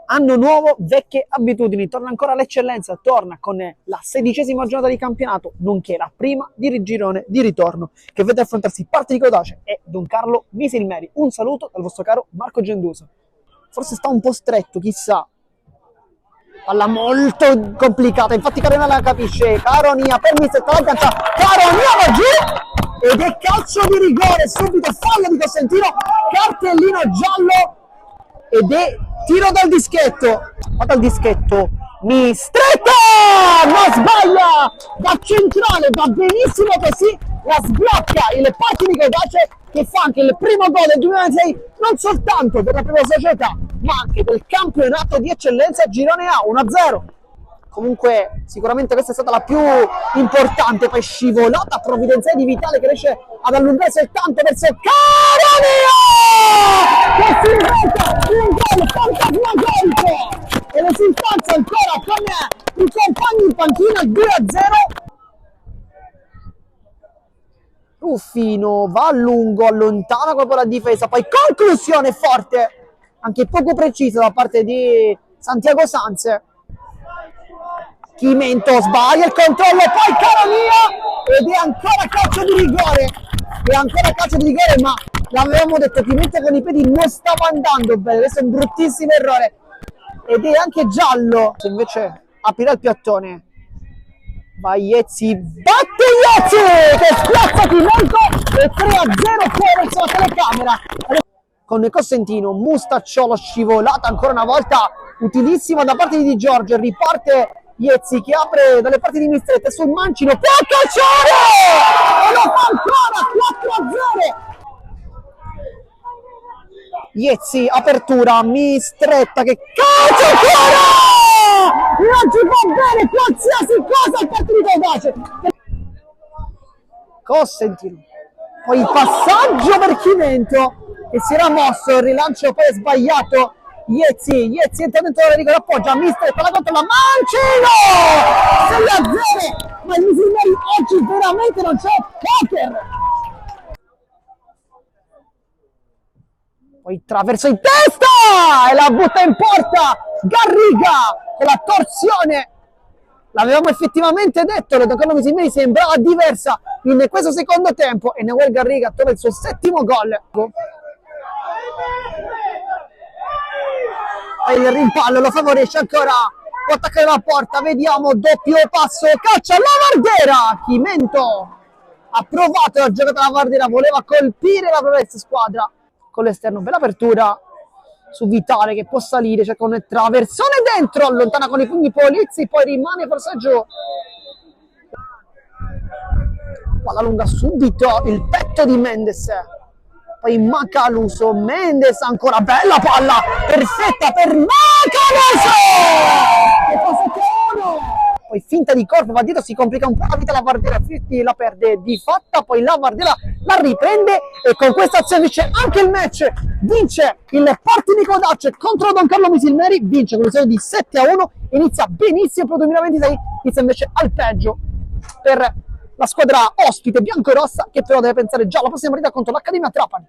Anno nuovo, vecchie abitudini, torna ancora l'eccellenza, torna con la 16ª giornata di campionato, nonché la prima di girone di ritorno, che vede affrontarsi Partinico Dace e Don Carlo Misilmeri. Un saluto dal vostro caro Marco Genduso. Forse sta un po' stretto, chissà. Palla molto complicata, infatti Caronia la capisce, Caronia per Mistretta la pianta, Caronia va giù ed è calcio di rigore, subito fallo di Cosentino, cartellino giallo ed è tiro dal dischetto, va dal dischetto, Mistretta non sbaglia, da centrale, va benissimo così, la sblocca il Partinico Dace che fa anche il primo gol del 2026 non soltanto per la propria società ma anche del campionato di eccellenza Girone A 1-0. Comunque sicuramente questa è stata la più importante, poi scivolata provvidenziale di Vitale che riesce ad allungarsi il tanto verso Caronia che si inventa un gol fantasmagorico e l'esultanza ancora con i compagni in panchina, 2-0. Ruffino va a lungo, allontana proprio la difesa, poi conclusione forte, anche poco precisa da parte di Santiago Sanz. Chimento sbaglia il controllo, poi Caronia ed è ancora calcio di rigore. È ancora calcio di rigore, ma l'avevamo detto, Chimento con i piedi non stava andando bene, questo è un bruttissimo errore. Ed è anche giallo, se invece aprirà il piattone. Vai Iezzi, batte Iezzi che spiazza Chimento e 3-0 fuori verso la telecamera. Con Cosentino, Mustacciolo scivolata ancora una volta, utilissima da parte di Di Giorgio, riparte Iezzi che apre dalle parti di Mistretta sul mancino, può calciare! E lo fa ancora, 4-0! Iezzi, apertura, Mistretta che calcia ancora! Non ci va bene qualsiasi cosa al Partinico Dace! Cosentino, poi il passaggio per Chimento che si era mosso, il rilancio poi è sbagliato. Iezzi entra dentro la rigore, appoggia Mistretta, la contro la mancino 6-0, ma il Misilmeri oggi veramente non c'è poker. Poi traverso in testa e la butta in porta Garriga con la torsione. L'avevamo effettivamente detto, la Don Carlo Misilmeri sembrava diversa in questo secondo tempo e Neuer Garriga trova il suo 7° gol. E il rimpallo lo favorisce ancora, può attaccare la porta, vediamo, doppio passo, calcia Lavardera, Chimento ha provato la giocata Lavardera, voleva colpire la propria squadra con l'esterno, bella apertura su Vitale che può salire, c'è con il traversone dentro, allontana con i pugni Polizzi, poi rimane forse giù. Palla lunga subito, il petto di Mendes. Poi Macaluso, Mendes ancora, bella palla, perfetta per Macaluso! E passa poi finta di corpo, va dietro, si complica un po' la vita, Lavardera la perde di fatta, poi Lavardera la riprende e con questa azione vince anche il match, vince il Partinico Dace contro Don Carlo Misilmeri, vince con l'esordio di 7-1, inizia benissimo per il 2026, inizia invece al peggio per la squadra ospite biancorossa che però deve pensare già alla prossima partita contro l'Accademia Trapani.